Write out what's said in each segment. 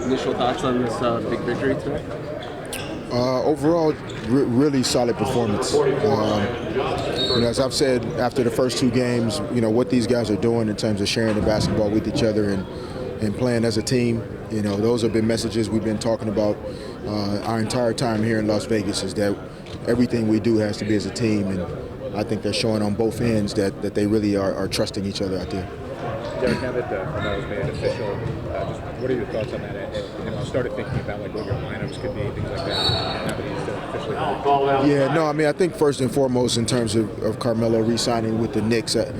initial thoughts on this big victory today? Overall, really solid performance. As I've said after the first two games, what these guys are doing in terms of sharing the basketball with each other and playing as a team, those have been messages we've been talking about our entire time here in Las Vegas, is that everything we do has to be as a team, and I think they're showing on both ends that they really are trusting each other out there. Derek, now that Carmelo's made it official, just what are your thoughts on that? I started thinking about what your lineups could be, things like that. Now that he's officially made it. Yeah, I think first and foremost in terms of Carmelo re-signing with the Knicks, I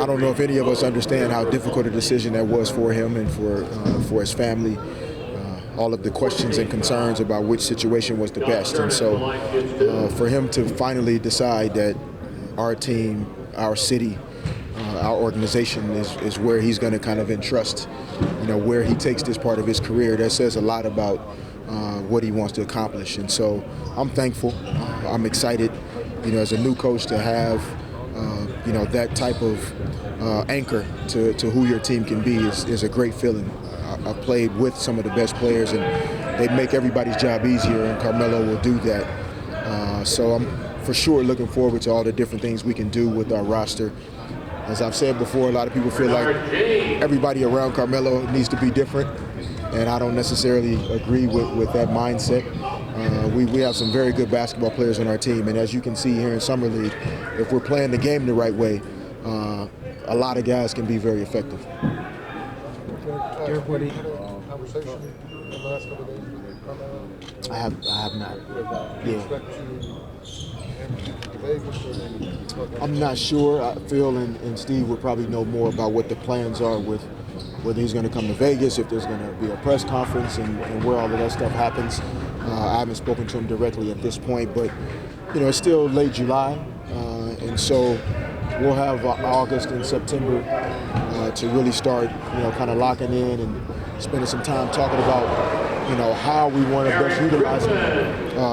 don't know if any of us understand how difficult a decision that was for him and for his family. All of the questions and concerns about which situation was the best, and so for him to finally decide that our team, our city, our organization is where he's going to kind of entrust, where he takes this part of his career, that says a lot about what he wants to accomplish. And so I'm thankful. I'm excited, as a new coach to have, that type of anchor to who your team can be is a great feeling. I've played with some of the best players, and they make everybody's job easier, and Carmelo will do that. So I'm for sure looking forward to all the different things we can do with our roster. As I've said before, a lot of people feel like everybody around Carmelo needs to be different, and I don't necessarily agree with that mindset. We have some very good basketball players on our team, and as you can see here in Summer League, if we're playing the game the right way, a lot of guys can be very effective. Derek, what do you conversation in the last couple of days with Carmelo? I have not. Yeah. I'm not sure. Phil and Steve would probably know more about what the plans are with whether he's going to come to Vegas, if there's going to be a press conference, and where all of that stuff happens. I haven't spoken to him directly at this point, but it's still late July, and so we'll have August and September to really start, kind of locking in and spending some time talking about, how we want to best utilize him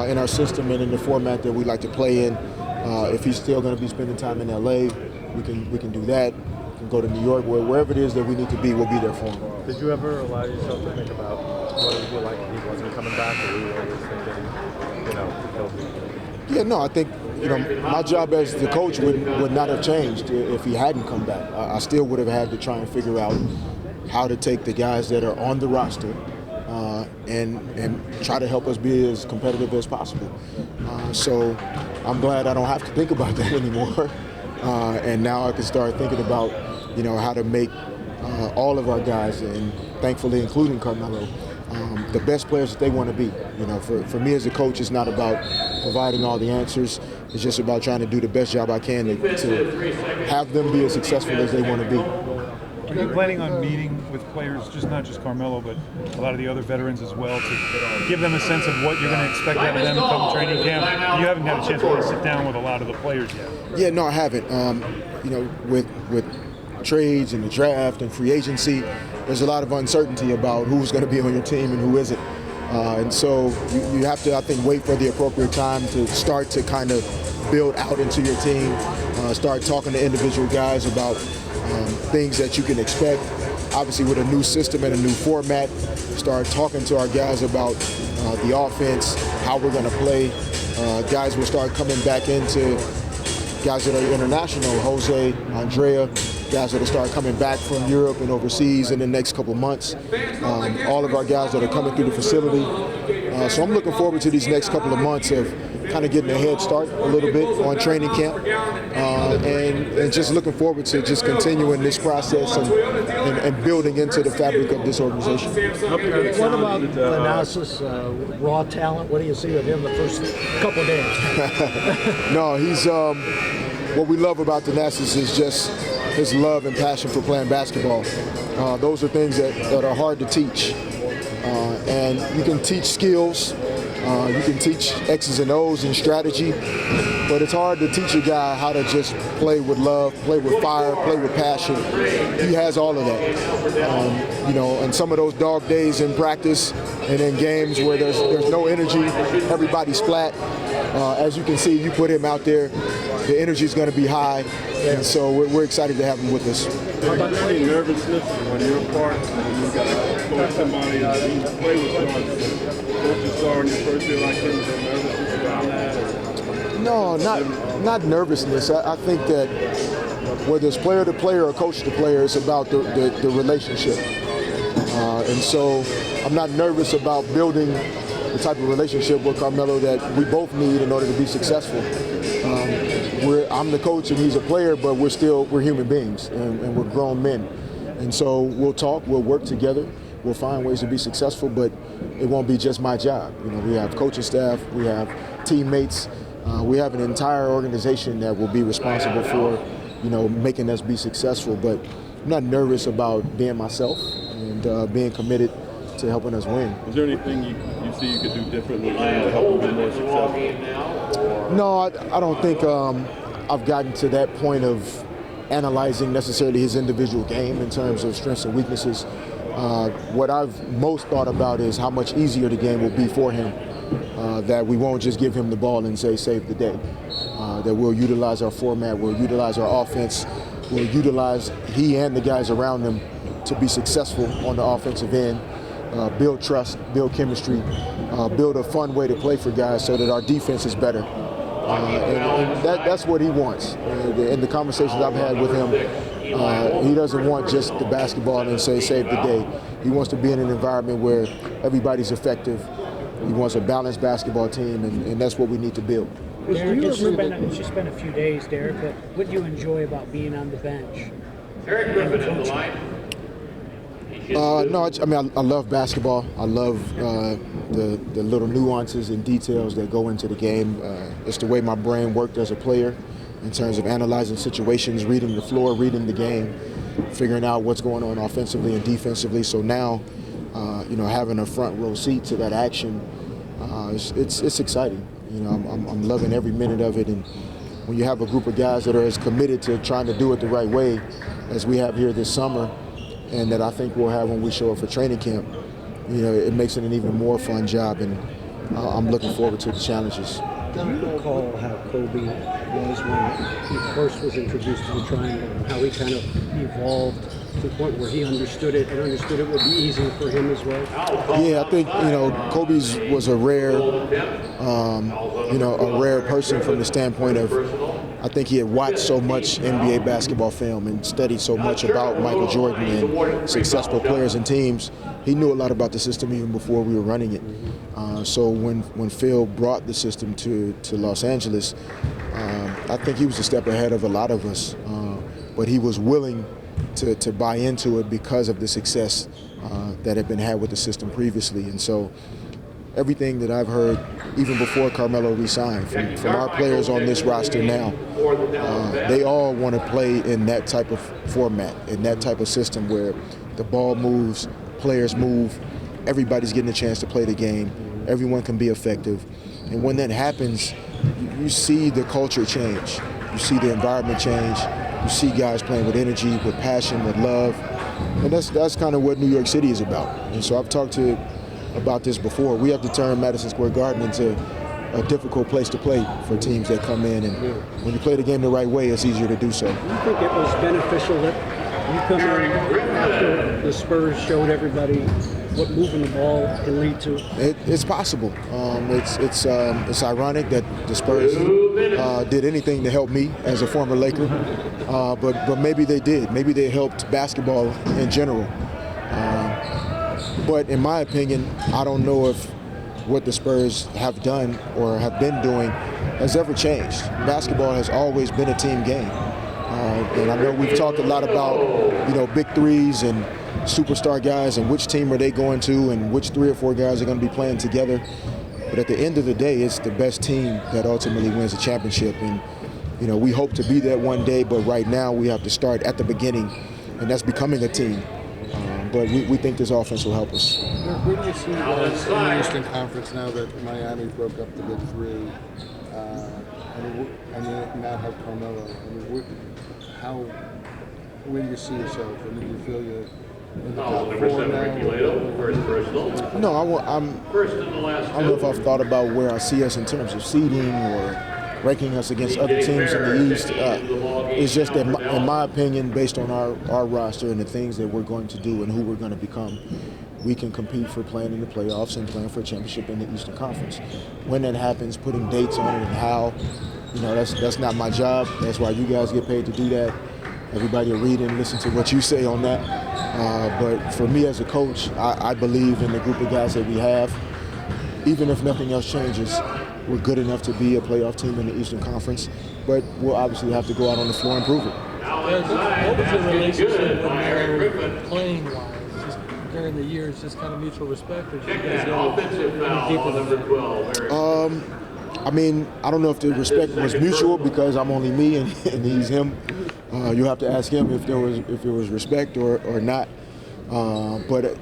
in our system and in the format that we like to play in. If he's still going to be spending time in LA, we can do that. We can go to New York, wherever it is that we need to be, we'll be there for him. Did you ever allow yourself to think about what it would be like if he wasn't coming back, or were you always thinking, Yeah, no, I think, my job as the coach would not have changed if he hadn't come back. I still would have had to try and figure out how to take the guys that are on the roster and try to help us be as competitive as possible. So I'm glad I don't have to think about that anymore. And now I can start thinking about, how to make all of our guys, and thankfully including Carmelo, the best players that they want to be. For me as a coach, it's not about providing all the answers. It's just about trying to do the best job I can to have them be as successful as they want to be. Are you planning on meeting with players, not just Carmelo, but a lot of the other veterans as well, to give them a sense of what you're going to expect out of them come training camp? You haven't had a chance to really sit down with a lot of the players yet. Yeah, no, I haven't. With trades and the draft and free agency, there's a lot of uncertainty about who's going to be on your team and who isn't. And so you have to, I think, wait for the appropriate time to start to kind of build out into your team, start talking to individual guys about things that you can expect. Obviously, with a new system and a new format, start talking to our guys about the offense, how we're going to play. Guys will start coming back into guys that are international, Jose, Andrea, guys that will start coming back from Europe and overseas in the next couple months. All of our guys that are coming through the facility. So I'm looking forward to these next couple of months of kind of getting a head start a little bit on training camp, and just looking forward to just continuing this process and building into the fabric of this organization. What about Thanasis, raw talent? What do you see of him the first couple of days? No, he's what we love about Thanasis is just his love and passion for playing basketball. Those are things that are hard to teach, and you can teach skills. You can teach X's and O's and strategy, but it's hard to teach a guy how to just play with love, play with fire, play with passion. He has all of that. And some of those dog days in practice and in games where there's no energy, everybody's flat. As you can see, you put him out there, the energy is going to be high, and so we're excited to have him with us. there any nervousness on your part when you got to throw somebody out? You play with stars. Coaches saw in your first year like him, was there nervousness around that? Or? No, not nervousness. I think that whether it's player to player or coach to player, it's about the relationship. And so I'm not nervous about building the type of relationship with Carmelo that we both need in order to be successful. I'm the coach and he's a player, but we're human beings and we're grown men. And so we'll talk, we'll work together, we'll find ways to be successful, but it won't be just my job. We have coaching staff, we have teammates, we have an entire organization that will be responsible for, making us be successful. But I'm not nervous about being myself and being committed to helping us win. Is there anything you see you could do differently to help you be more successful? No, I don't think I've gotten to that point of analyzing necessarily his individual game in terms of strengths and weaknesses. What I've most thought about is how much easier the game will be for him, that we won't just give him the ball and say, save the day, that we'll utilize our format, we'll utilize our offense, we'll utilize he and the guys around him to be successful on the offensive end, build trust, build chemistry, build a fun way to play for guys so that our defense is better. And that's what he wants. In the conversations I've had with him, he doesn't want just the basketball and say save the day. He wants to be in an environment where everybody's effective. He wants a balanced basketball team, and that's what we need to build. Derek, it's just been a few days, Derek, but what do you enjoy about being on the bench? Eric Griffin in the line. No, I love basketball. I love the little nuances and details that go into the game. It's the way my brain worked as a player in terms of analyzing situations, reading the floor, reading the game, figuring out what's going on offensively and defensively. So now, having a front row seat to that action, it's exciting. I'm loving every minute of it. And when you have a group of guys that are as committed to trying to do it the right way as we have here this summer, and that I think we'll have when we show up for training camp, it makes it an even more fun job, and I'm looking forward to the challenges. Do you recall how Kobe was when he first was introduced to the triangle, and how he kind of evolved to the point where he understood it and understood it would be easier for him as well? Yeah, I think Kobe's was a rare person from the standpoint of, I think he had watched so much NBA basketball film and studied so much about Michael Jordan and successful players and teams. He knew a lot about the system even before we were running it. So when Phil brought the system to Los Angeles, I think he was a step ahead of a lot of us. But he was willing to buy into it because of the success that had been had with the system previously. And so everything that I've heard, even before Carmelo re-signed, from our players on this roster now, they all want to play in that type of format, in that type of system where the ball moves, players move, everybody's getting a chance to play the game, everyone can be effective. And when that happens, you see the culture change, you see the environment change, you see guys playing with energy, with passion, with love. And that's kind of what New York City is about. And so I've talked about this before. We have to turn Madison Square Garden into a difficult place to play for teams that come in, and when you play the game the right way, it's easier to do so. Do you think it was beneficial that you come in after the Spurs showed everybody what moving the ball can lead to? It's possible. It's ironic that the Spurs did anything to help me as a former Laker, but maybe they did. Maybe they helped basketball in general. But in my opinion, I don't know if what the Spurs have done or have been doing has ever changed. Basketball has always been a team game. And I know we've talked a lot about, big threes and superstar guys and which team are they going to and which 3 or 4 guys are going to be playing together. But at the end of the day, it's the best team that ultimately wins the championship. And, we hope to be that one day, but right now we have to start at the beginning, and that's becoming a team. But we think this offense will help us. Where do you see guys in the Eastern Conference now that Miami broke up the big three, and you now have Carmelo? Where do you see yourself? Do you feel you're in the top 4 now? No, I don't know if I've thought about where I see us in terms of seeding or ranking us against other teams in the East. It's just that in my opinion, based on our roster and the things that we're going to do and who we're going to become, we can compete for playing in the playoffs and playing for a championship in the Eastern Conference. When that happens, putting dates on it and how, that's not my job. That's why you guys get paid to do that. Everybody will read and listen to what you say on that. But for me as a coach, I believe in the group of guys that we have. Even if nothing else changes, we're good enough to be a playoff team in the Eastern Conference. But we'll obviously have to go out on the floor and prove it. What was your relationship with Melo playing-wise? Just during the years, just kind of mutual respect, or did you guys go any deeper than that? I mean, I don't know if the respect was mutual because I'm only me and he's him. You have to ask him if there was respect or not. But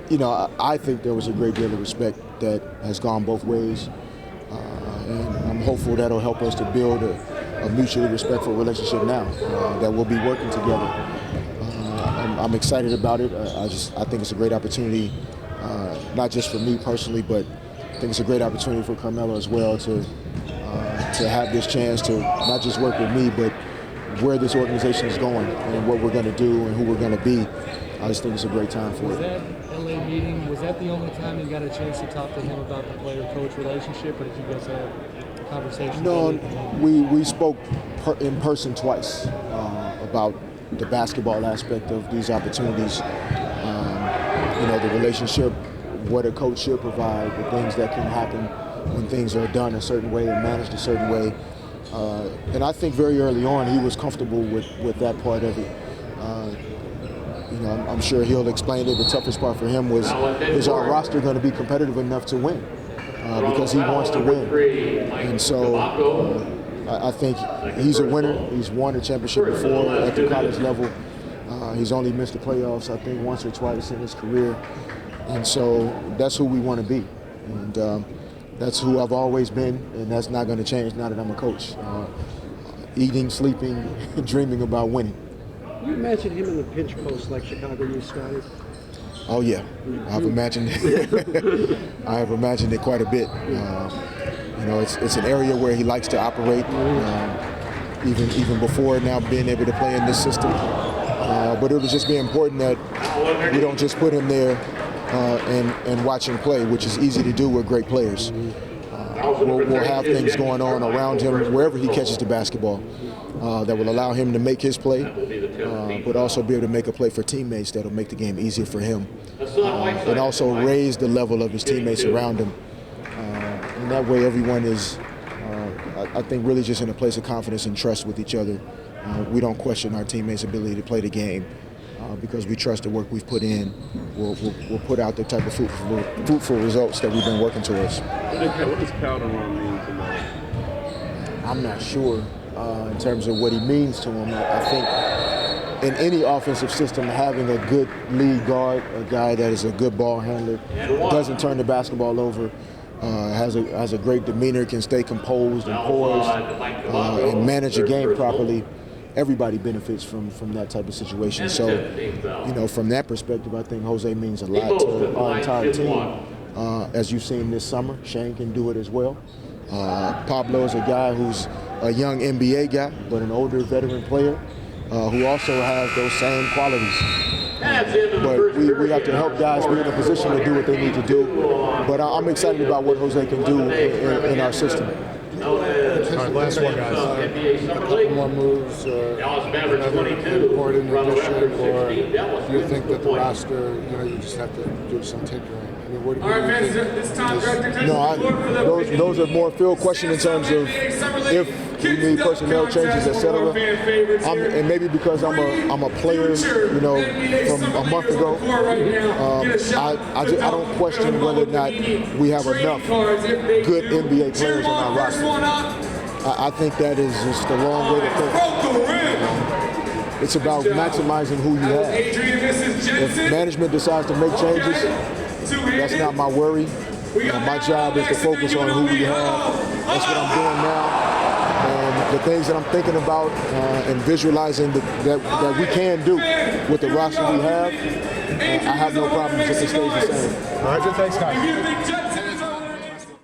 I think there was a great deal of respect that has gone both ways, and I'm hopeful that'll help us to build a mutually respectful relationship now that we'll be working together. I'm excited about it. I think it's a great opportunity, not just for me personally, but I think it's a great opportunity for Carmelo as well to have this chance to not just work with me, but where this organization is going and what we're going to do and who we're going to be. I just think it's a great time for it. Was that LA meeting, was that the only time you got a chance to talk to him about the player-coach relationship, or did you guys have conversations? No, we spoke in person twice about the basketball aspect of these opportunities. The relationship, what a coach should provide, the things that can happen when things are done a certain way and managed a certain way. And I think very early on he was comfortable with that part of it. I'm sure he'll explain it. The toughest part for him was, is our roster going to be competitive enough to win? Because he wants to win. And so I think he's a winner. He's won a championship before at the college level. He's only missed the playoffs, I think, once or twice in his career. And so that's who we want to be. And that's who I've always been, and that's not going to change now that I'm a coach. Eating, sleeping, dreaming about winning. Can you imagine him in the pinch post like Chicago used started? Oh yeah, I've imagined it. I have imagined it quite a bit. It's an area where he likes to operate, even before now being able to play in this system. But it would just be important that we don't just put him there and watch him play, which is easy to do with great players. We'll have things going on around him wherever he catches the basketball that will allow him to make his play, but also be able to make a play for teammates that will make the game easier for him, and also raise the level of his teammates around him. And that way everyone is, I think, really just in a place of confidence and trust with each other. We don't question our teammates' ability to play the game because we trust the work we've put in. We'll put out the type of fruitful results that we've been working towards. What does Calderon mean to Melo? I'm not sure in terms of what he means to him. I think in any offensive system, having a good lead guard, a guy that is a good ball handler, doesn't turn the basketball over, has a great demeanor, can stay composed and poised, and manage a game properly. Everybody benefits from that type of situation. So, from that perspective, I think Jose means a lot to our entire team. As you've seen this summer, Shane can do it as well. Pablo is a guy who's a young NBA guy, but an older veteran player who also has those same qualities. But we have to help guys be in a position to do what they need to do. But I'm excited about what Jose can do in our system. Last one, guys. A couple more moves, another important addition, or do you think that the roster, you just have to do some tinkering? I mean, what do you think? No, those are more field questions in terms of if we need personnel changes, etc. And maybe because I'm a player, from a month ago, I don't question whether or not we have enough good NBA players on our roster. I think that is just a long way to think. It's about maximizing who you have. If management decides to make changes, that's not my worry. My job is to focus on who we have. That's what I'm doing now. And the things that I'm thinking about and visualizing that we can do with the roster we have, I have no problems if it stays the same. All right, thanks, guys.